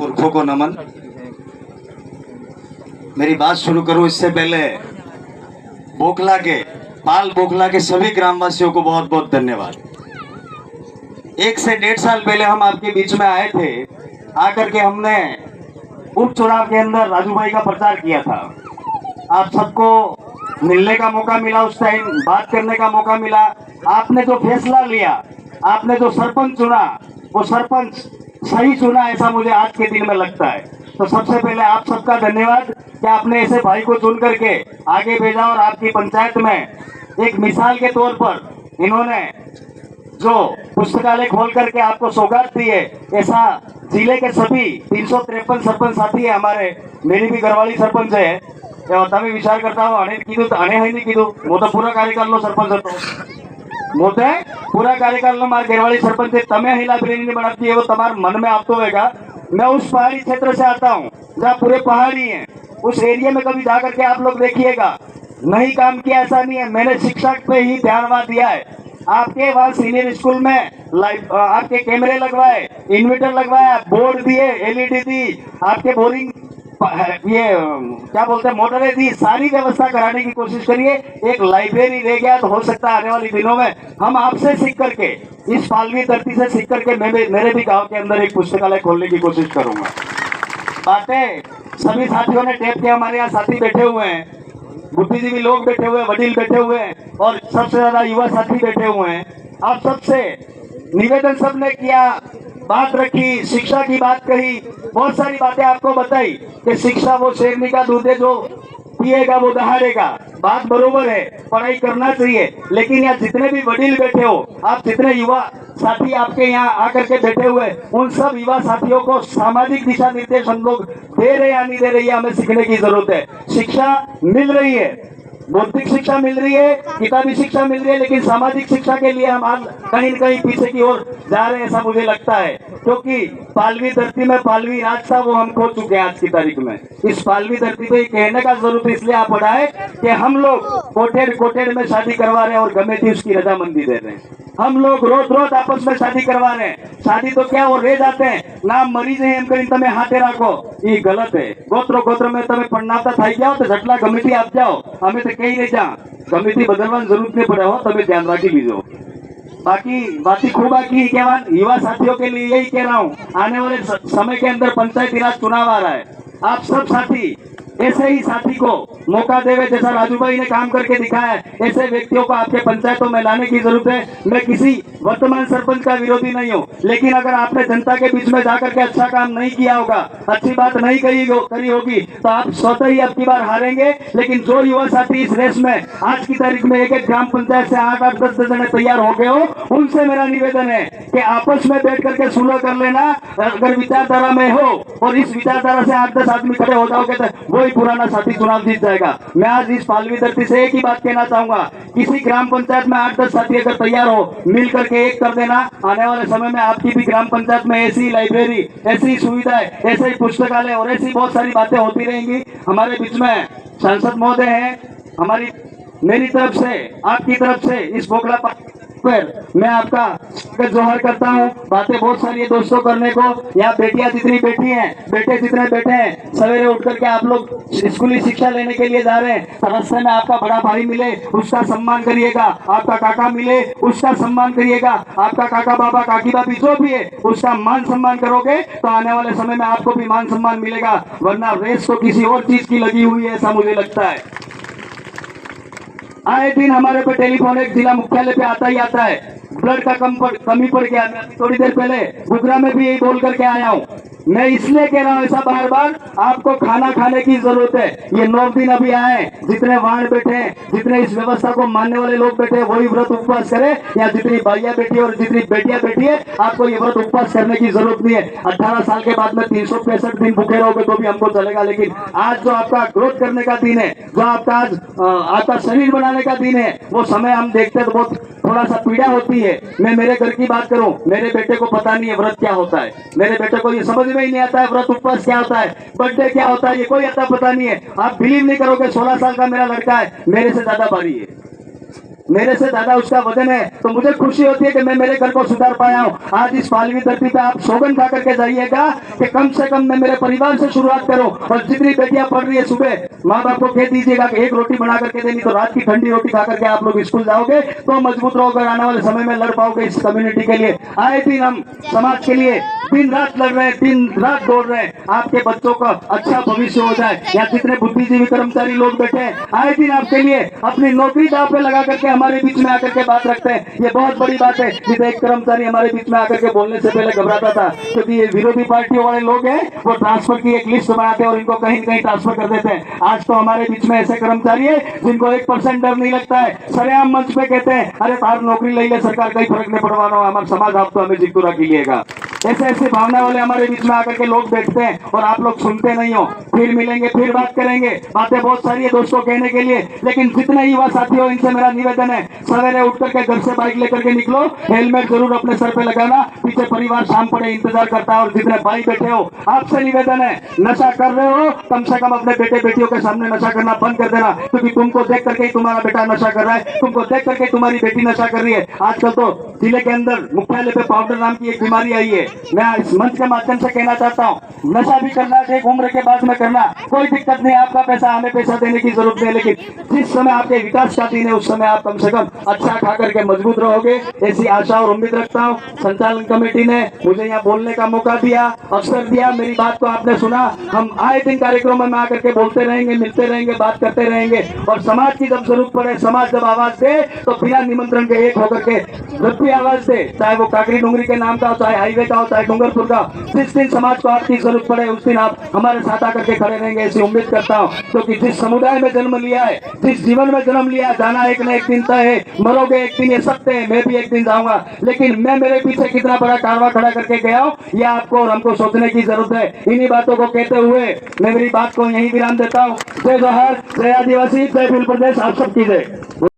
पुरखों को नमन। मेरी बात शुरू करूं इससे पहले बोखला के पाल बोखला के सभी ग्रामवासियों को बहुत बहुत धन्यवाद। 1 से 1.5 साल पहले हम आपके बीच में आए थे। आकर के हमने उपचुनाव के अंदर राजू भाई का प्रचार किया था। आप सबको मिलने का मौका मिला, उस टाइम बात करने का मौका मिला। आपने जो फैसला लिया, आपने जो सरपंच चुना, वो सरपंच सही चुना, ऐसा मुझे आज के दिन में लगता है। तो सबसे पहले आप सबका धन्यवाद कि आपने ऐसे भाई को चुन करके आगे भेजा और आपकी पंचायत में एक मिसाल के तौर पर इन्होंने जो पुस्तकालय खोल करके आपको सौगात दी है, ऐसा जिले के सभी 353 सरपंच साथी है हमारे। मेरी भी घरवाली सरपंच है। તમે વિચાર કરતા હો અને કીધું તો આને હઈ નહીં કીધું, હું તો પૂરા કાર્યકાળનો સરપંચ હતો। મોતે पूरा कार्यकाल मार घेरवाड़ी सरपंच है। तमें ही लाइब्रेरी नहीं बनाती है, वो तुम्हारे मन में आता होगा। मैं उस पहाड़ी क्षेत्र से आता हूँ जहाँ पूरे पहाड़ी हैं। उस एरिया में कभी जाकर के आप लोग देखिएगा, नहीं काम किया ऐसा नहीं है। मैंने शिक्षा पे ही ध्यान वहाँ दिया है। आपके वहाँ सीनियर स्कूल में आपके कैमरे लगवाए, इन्वर्टर लगवाया, बोर्ड दिए, एलईडी दी, आपके बोरिंग ये क्या बोलते हैं मोटरें दी, सारी व्यवस्था कराने की कोशिश करिए। एक लाइब्रेरी रह गया तो हो सकता है आने वाले दिनों में हम आपसे सीख करके, इस पालवी धरती से सीख करके मेरे भी गांव के अंदर एक पुस्तकालय खोलने की कोशिश करूंगा। बातें सभी साथियों ने टेप के, हमारे यहाँ साथी बैठे हुए हैं, बुद्धिजीवी लोग बैठे हुए हैं, वडील बैठे हुए हैं और सबसे ज्यादा युवा साथी बैठे हुए हैं। आप सबसे निवेदन सबने किया, बात रखी, शिक्षा की बात कही, बहुत सारी बातें आपको बताई कि शिक्षा वो शेरनी का दूध है, जो पिएगा वो दहाड़ेगा। बात बरोबर है, पढ़ाई करना चाहिए। लेकिन यहाँ जितने भी वडील बैठे हो, आप जितने युवा साथी आपके यहाँ आकर के बैठे हुए, उन सब युवा साथियों को सामाजिक दिशा निर्देश हम लोग दे रहे या नहीं दे रही है, हमें सीखने की जरूरत है। शिक्षा मिल रही है, बौद्धिक शिक्षा मिल रही है, किताबी शिक्षा मिल रही है, लेकिन सामाजिक शिक्षा के लिए हम आज कहीं न कहीं पीछे की ओर जा रहे हैं, ऐसा मुझे लगता है। क्योंकि पालवी धरती में पालवी राज था, वो हम खो चुके हैं आज की तारीख में। इस पालवी धरती पे कहने का जरूरत इसलिए आप पड़ा है कि हम लोग कोटेड़ में शादी करवा रहे हैं और गमे थी उसकी रजामंदी दे रहे हैं। हम लोग रोज आपस में शादी करवा रहे हैं। शादी तो क्या, वो रह जाते हैं, नाम मरी जाए एम करीने તમે हाथे રાખો, ये गलत है। गोत्र में તમે પરણાવતા થઈ જાઓ તો જટલા ગમેથી આપ જાઓ, અમે तो कहीं नहीं जा, गमेથી બદલવાની जरूरत नहीं पड़े हो, તમે ध्यान રાખી लीजिए। बाकी बातें खूब आकी केवान युवा साथियों के लिए यही कह रहा हूँ, आने वाले समय के अंदर पंचायती राज चुनाव आ रहा है। आप सब साथी ऐसे ही साथी को मौका देवे, जैसा राजू भाई ने काम करके दिखाया है, ऐसे व्यक्तियों को आपके पंचायतों में लाने की जरूरत है। मैं किसी वर्तमान सरपंच का विरोधी नहीं हूँ, लेकिन अगर आपने जनता के बीच में जाकर के अच्छा काम नहीं किया होगा, अच्छी बात नहीं करी होगी, तो आप स्वतः ही अब की बार हारेंगे। लेकिन जो युवा साथी इस रेस में आज की तारीख में एक ग्राम पंचायत से 8-8, 10 जने तैयार हो गए हो, उनसे मेरा निवेदन है कि आपस में बैठ करके सुलह कर लेना। अगर विचारधारा में हो और इस विचारधारा से 8-10 आदमी खड़े हो जाओगे तो वही पुराना साथी चुनाव जीत जाएगा। मैं आज इस पालवी धरती से एक ही बात कहना चाहूंगा, किसी ग्राम पंचायत में 8-10 साथी अगर तैयार हो, मिल करके एक कर देना। आने वाले समय में आपकी भी ग्राम पंचायत में ऐसी लाइब्रेरी, ऐसी सुविधाएं, ऐसे ही पुस्तकालय और ऐसी बहुत सारी बातें होती रहेंगी। हमारे बीच में सांसद महोदय हैं, मेरी तरफ से, आपकी तरफ से इस बोखला पर मैं आपका जोहर करता हूँ। बातें बहुत सारी है दोस्तों करने को। यहाँ बेटियां जितनी बैठी हैं, बेटे जितने बैठे हैं, सवेरे उठ करके आप लोग स्कूली शिक्षा लेने के लिए जा रहे हैं, तो रास्ते में आपका बड़ा भाई मिले उसका सम्मान करिएगा, आपका काका मिले उसका सम्मान करिएगा, आपका काका बाबा काकी बाबी जो भी है उसका मान सम्मान करोगे तो आने वाले समय में आपको भी मान सम्मान मिलेगा। वरना रेस तो किसी और चीज की लगी हुई है, ऐसा मुझे लगता है। आए दिन हमारे पे टेलीफोन एक जिला मुख्यालय पे आता ही आता है, ब्लड का कमी पड़ गया। मैं थोड़ी देर पहले गुगरा में भी यही बोल करके आया हूँ। मैं इसलिए कह रहा हूँ ऐसा बार बार, आपको खाना खाने की जरूरत है। ये 9 दिन अभी आए, जितने वाहन बैठे हैं, जितने इस व्यवस्था को मानने वाले लोग बैठे हैं, वही व्रत उपवास करें। या जितनी भाइयां बैठी है और जितनी बेटियां बैठी है, आपको ये व्रत उपवास करने की जरूरत नहीं है। 18 साल के बाद में 365 दिन भूखे रहोगे तो भी हमको चलेगा। लेकिन आज जो आपका ग्रोथ करने का दिन है, जो आपका आज आपका शरीर बनाने का दिन है, वो समय हम देखते हैं तो बहुत थोड़ा सा पीड़ा होती है। मैं मेरे घर की बात करूं, मेरे बेटे को पता नहीं है व्रत क्या होता है। मेरे बेटे को ये समझ में ही नहीं आता है व्रत उपवास क्या होता है, बर्थडे क्या होता है, ये कोई अता पता नहीं है। आप बिलीव नहीं करोगे, 16 साल का मेरा लड़का है, मेरे से ज्यादा भारी है। मेरे से ज्यादा उसका वजन है, तो मुझे खुशी होती है कि मैं मेरे घर को सुधार पाया हूँ। आज इस पालवी धरती पे आप सौगंध खा करके जाइएगा कि कम से कम मैं मेरे परिवार से शुरुआत करूं। और जितनी बेटियां पढ़ रही है, सुबह माँ बाप को कह दीजिएगा कि एक रोटी बना करके देनी, तो रात की ठंडी रोटी खा करके आप लोग स्कूल जाओगे तो मजबूत रहोगे, आने वाले समय में लड़ पाओगे इस कम्युनिटी के लिए। आए दिन हम समाज के लिए दिन रात लड़ रहे हैं, दिन रात दौड़ रहे हैं, आपके बच्चों का अच्छा भविष्य हो जाए। या जितने बुद्धिजीवी कर्मचारी लोग बैठे हैं, आए दिन आपके लिए अपनी नौकरी दांव पे लगा करके हमारे बीच में आकर के बात रखते हैं। ये बहुत बड़ी बात है। जिसे एक कर्मचारी हमारे बीच में आकर के बोलने से पहले घबराता था, क्योंकि ये विरोधी पार्टियों वाले लोग हैं, वो ट्रांसफर की एक लिस्ट बनाते हैं और इनको कहीं कहीं ट्रांसफर कर देते हैं। आज तो हमारे बीच में ऐसे कर्मचारी है जिनको 1% डर नहीं लगता है, सरेआम मंच पे कहते हैं अरे तार नौकरी ले ले, सरकार कहीं फर्क नहीं पड़वाना, हमारा समाज आप तो हमें जिक्र रखिएगा। ऐसे ऐसे भावना वाले हमारे बीच में आकर के लोग बैठते हैं और आप लोग सुनते नहीं हो। फिर मिलेंगे, फिर बात करेंगे, बातें बहुत सारी है दोस्तों कहने के लिए, लेकिन जितने युवा साथी हो इनसे मेरा निवेदन है, सवेरे उठ करके घर से बाइक लेकर के निकलो, हेलमेट जरूर अपने सर पे लगाना, पीछे परिवार शाम पड़े इंतजार करता है। और जितने भाई बैठे हो, आपसे निवेदन है, नशा कर रहे हो कम से कम अपने बेटे बेटियों के सामने नशा करना बंद कर देना, क्योंकि तुमको देख करके तुम्हारा बेटा नशा कर रहा है, तुमको देख करके तुम्हारी बेटी नशा कर रही है। आजकल तो जिले के अंदर मुख्यालय पे पाउडर नाम की एक बीमारी आई है। मैं इस मंच के माध्यम से कहना चाहता हूँ, नशा भी करना है, एक उम्र के बाद में करना, कोई दिक्कत नहीं, आपका पैसा हमें पैसा देने की जरूरत नहीं, लेकिन जिस समय आपके विकास का दिन है उस समय आप कम से कम अच्छा खा करके मजबूत रहोगे, ऐसी आशा और उम्मीद रखता हूँ। संचालन कमेटी ने मुझे यहाँ बोलने का मौका दिया, अवसर दिया, मेरी बात को आपने सुना। हम आए दिन कार्यक्रमों में आकर के बोलते रहेंगे, मिलते रहेंगे, बात करते रहेंगे, और समाज की जब जरूरत पड़े, समाज जब आवाज दे तो बिना निमंत्रण के एक होकर के जब भी आवाज दे, चाहे वो काकरी डूंगरी के नाम का हो, चाहे हाईवे का हो, चाहे डूंगरपुर का, जिस दिन समाज को आपकी जरूरत पड़े उस दिन आप हमारे साथ आकर के खड़े रहेंगे, ऐसी उम्मीद करता हूँ। क्योंकि जिस समुदाय में जन्म लिया है, जिस जीवन में जन्म लिया है, जाना एक न एक दिन तय है, मरोगे एक दिन, ये सत्य है, मैं भी एक दिन जाऊंगा, लेकिन मैं मेरे पीछे कितना बड़ा कारवा खड़ा करके गया हूँ, यह आपको और हमको सोचने की जरूरत है। इन्हीं बातों को कहते हुए मैं मेरी बात को यहीं विराम देता हूँ। जय जोहार, जय आदिवासी, जय भील प्रदेश, आप सबकी जय।